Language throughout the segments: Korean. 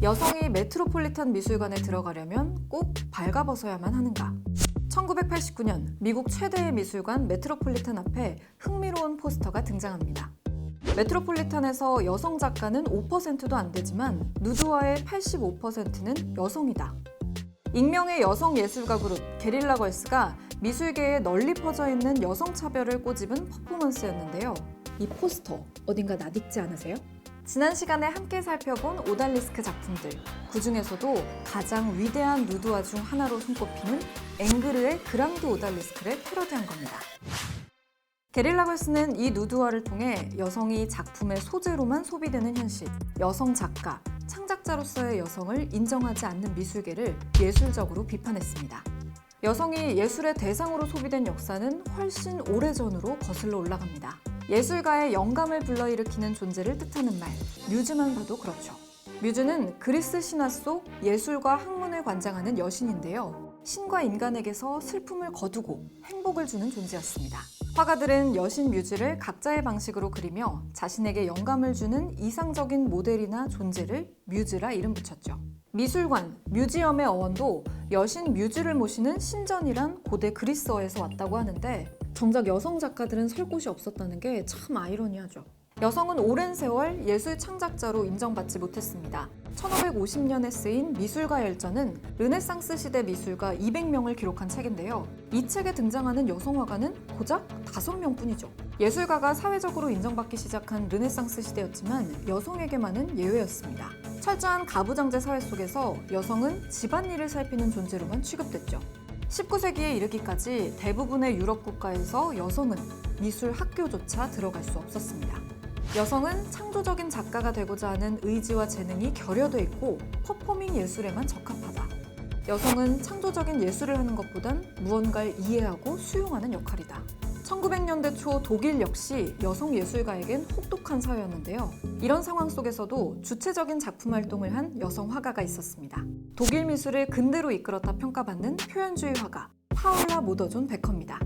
여성이 메트로폴리탄 미술관에 들어가려면 꼭 발가벗어야만 하는가? 1989년 미국 최대의 미술관 메트로폴리탄 앞에 흥미로운 포스터가 등장합니다. 메트로폴리탄에서 여성 작가는 5%도 안 되지만 누드화의 85%는 여성이다. 익명의 여성 예술가 그룹 게릴라 걸스가 미술계에 널리 퍼져 있는 여성 차별을 꼬집은 퍼포먼스였는데요. 이 포스터 어딘가 낯익지 않으세요? 지난 시간에 함께 살펴본 오달리스크 작품들, 그 중에서도 가장 위대한 누드화 중 하나로 손꼽히는 앵그르의 그랑드 오달리스크를 패러디한 겁니다. 게릴라 걸스는 이 누드화를 통해 여성이 작품의 소재로만 소비되는 현실, 여성 작가, 창작자로서의 여성을 인정하지 않는 미술계를 예술적으로 비판했습니다. 여성이 예술의 대상으로 소비된 역사는 훨씬 오래전으로 거슬러 올라갑니다. 예술가의 영감을 불러일으키는 존재를 뜻하는 말, 뮤즈만 봐도 그렇죠. 뮤즈는 그리스 신화 속 예술과 학문을 관장하는 여신인데요. 신과 인간에게서 슬픔을 거두고 행복을 주는 존재였습니다. 화가들은 여신 뮤즈를 각자의 방식으로 그리며 자신에게 영감을 주는 이상적인 모델이나 존재를 뮤즈라 이름 붙였죠. 미술관, 뮤지엄의 어원도 여신 뮤즈를 모시는 신전이란 고대 그리스어에서 왔다고 하는데 정작 여성 작가들은 설 곳이 없었다는 게 참 아이러니하죠. 여성은 오랜 세월 예술 창작자로 인정받지 못했습니다. 1550년에 쓰인 미술가 열전은 르네상스 시대 미술가 200명을 기록한 책인데요. 이 책에 등장하는 여성 화가는 고작 5명뿐이죠. 예술가가 사회적으로 인정받기 시작한 르네상스 시대였지만 여성에게만은 예외였습니다. 철저한 가부장제 사회 속에서 여성은 집안일을 살피는 존재로만 취급됐죠. 19세기에 이르기까지 대부분의 유럽 국가에서 여성은 미술 학교조차 들어갈 수 없었습니다. 여성은 창조적인 작가가 되고자 하는 의지와 재능이 결여돼 있고 퍼포밍 예술에만 적합하다. 여성은 창조적인 예술을 하는 것보단 무언가를 이해하고 수용하는 역할이다. 1900년대 초 독일 역시 여성 예술가에겐 혹독한 사회였는데요. 이런 상황 속에서도 주체적인 작품 활동을 한 여성 화가가 있었습니다. 독일 미술을 근대로 이끌었다 평가받는 표현주의 화가 파울라 모더존 베커입니다.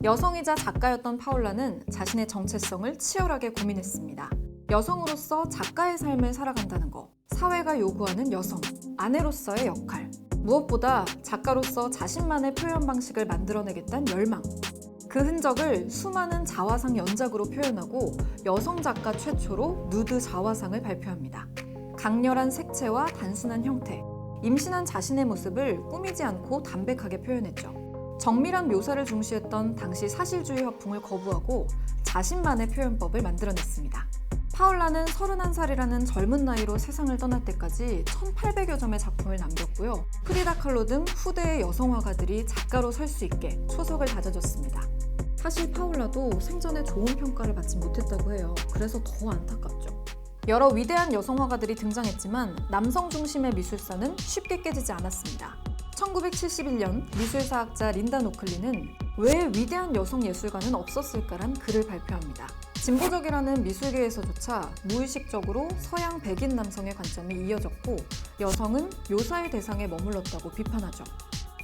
여성이자 작가였던 파울라는 자신의 정체성을 치열하게 고민했습니다. 여성으로서 작가의 삶을 살아간다는 것, 사회가 요구하는 여성, 아내로서의 역할, 무엇보다 작가로서 자신만의 표현 방식을 만들어내겠다는 열망, 그 흔적을 수많은 자화상 연작으로 표현하고 여성 작가 최초로 누드 자화상을 발표합니다. 강렬한 색채와 단순한 형태, 임신한 자신의 모습을 꾸미지 않고 담백하게 표현했죠. 정밀한 묘사를 중시했던 당시 사실주의 화풍을 거부하고 자신만의 표현법을 만들어냈습니다. 파울라는 31살이라는 젊은 나이로 세상을 떠날 때까지 1800여 점의 작품을 남겼고요. 프리다 칼로 등 후대의 여성 화가들이 작가로 설 수 있게 초석을 다져줬습니다. 사실 파울라도 생전에 좋은 평가를 받지 못했다고 해요. 그래서 더 안타깝죠. 여러 위대한 여성 화가들이 등장했지만 남성 중심의 미술사는 쉽게 깨지지 않았습니다. 1971년 미술사학자 린다 노클리는 왜 위대한 여성 예술가는 없었을까란 글을 발표합니다. 진보적이라는 미술계에서조차 무의식적으로 서양 백인 남성의 관점이 이어졌고 여성은 묘사의 대상에 머물렀다고 비판하죠.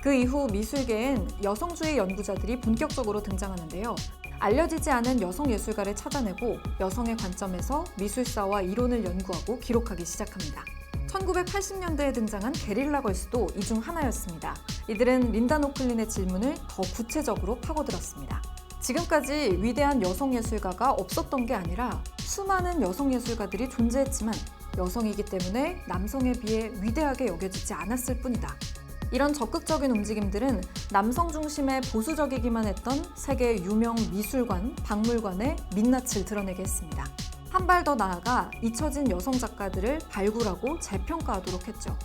그 이후 미술계엔 여성주의 연구자들이 본격적으로 등장하는데요. 알려지지 않은 여성 예술가를 찾아내고 여성의 관점에서 미술사와 이론을 연구하고 기록하기 시작합니다. 1980년대에 등장한 게릴라 걸스도 이 중 하나였습니다. 이들은 린다 노클린의 질문을 더 구체적으로 파고들었습니다. 지금까지 위대한 여성 예술가가 없었던 게 아니라 수많은 여성 예술가들이 존재했지만 여성이기 때문에 남성에 비해 위대하게 여겨지지 않았을 뿐이다. 이런 적극적인 움직임들은 남성 중심의 보수적이기만 했던 세계 유명 미술관, 박물관의 민낯을 드러내게 했습니다. 한 발 더 나아가 잊혀진 여성 작가들을 발굴하고 재평가하도록 했죠.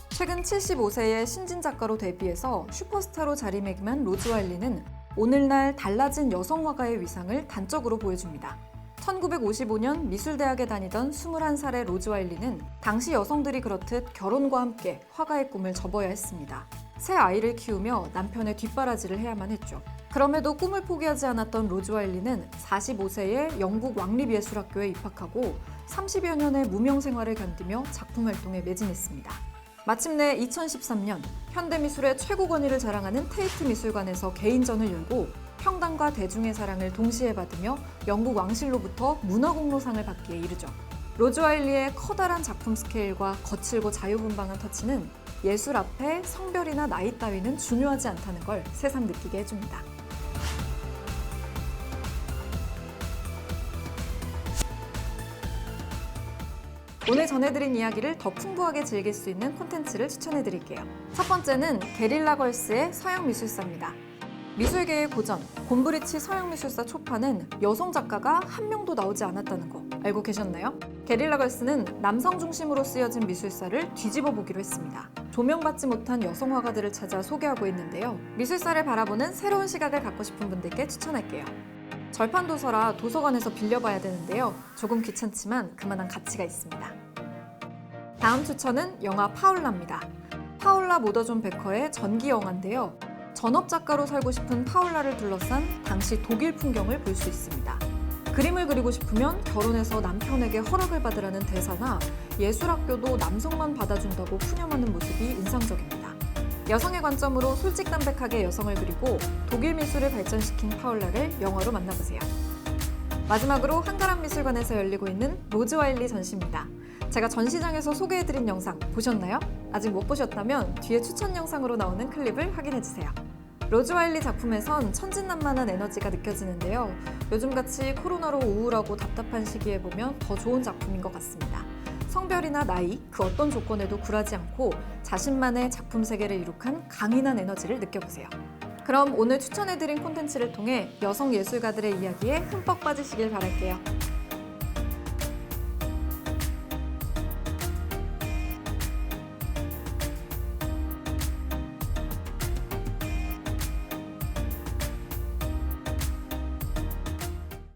최근 75세의 신진 작가로 데뷔해서 슈퍼스타로 자리매김한 로즈 와일리는 오늘날 달라진 여성 화가의 위상을 단적으로 보여줍니다. 1955년 미술대학에 다니던 21살의 로즈 와일리는 당시 여성들이 그렇듯 결혼과 함께 화가의 꿈을 접어야 했습니다. 새 아이를 키우며 남편의 뒷바라지를 해야만 했죠. 그럼에도 꿈을 포기하지 않았던 로즈 와일리는 45세에 영국 왕립예술학교에 입학하고 30여 년의 무명 생활을 견디며 작품 활동에 매진했습니다. 마침내 2013년 현대미술의 최고 권위를 자랑하는 테이트 미술관에서 개인전을 열고 평당과 대중의 사랑을 동시에 받으며 영국 왕실로부터 문화공로상을 받기에 이르죠. 로즈 와일리의 커다란 작품 스케일과 거칠고 자유분방한 터치는 예술 앞에 성별이나 나이 따위는 중요하지 않다는 걸 새삼 느끼게 해줍니다. 오늘 전해드린 이야기를 더 풍부하게 즐길 수 있는 콘텐츠를 추천해드릴게요. 첫 번째는 게릴라 걸스의 서양미술사입니다. 미술계의 고전, 곰브리치 서양미술사 초판은 여성 작가가 한 명도 나오지 않았다는 거 알고 계셨나요? 게릴라 걸스는 남성 중심으로 쓰여진 미술사를 뒤집어 보기로 했습니다. 조명받지 못한 여성 화가들을 찾아 소개하고 있는데요. 미술사를 바라보는 새로운 시각을 갖고 싶은 분들께 추천할게요. 절판 도서라 도서관에서 빌려봐야 되는데요. 조금 귀찮지만 그만한 가치가 있습니다. 다음 추천은 영화 파울라입니다. 파울라 모더존 베커의 전기 영화인데요. 전업 작가로 살고 싶은 파울라를 둘러싼 당시 독일 풍경을 볼 수 있습니다. 그림을 그리고 싶으면 결혼해서 남편에게 허락을 받으라는 대사나 예술학교도 남성만 받아준다고 푸념하는 모습이 인상적입니다. 여성의 관점으로 솔직담백하게 여성을 그리고 독일 미술을 발전시킨 파울라를 영화로 만나보세요. 마지막으로 한가람미술관에서 열리고 있는 로즈 와일리 전시입니다. 제가 전시장에서 소개해드린 영상 보셨나요? 아직 못 보셨다면 뒤에 추천 영상으로 나오는 클립을 확인해주세요. 로즈 와일리 작품에선 천진난만한 에너지가 느껴지는데요. 요즘같이 코로나로 우울하고 답답한 시기에 보면 더 좋은 작품인 것 같습니다. 성별이나 나이, 그 어떤 조건에도 굴하지 않고 자신만의 작품 세계를 이룩한 강인한 에너지를 느껴보세요. 그럼 오늘 추천해드린 콘텐츠를 통해 여성 예술가들의 이야기에 흠뻑 빠지시길 바랄게요.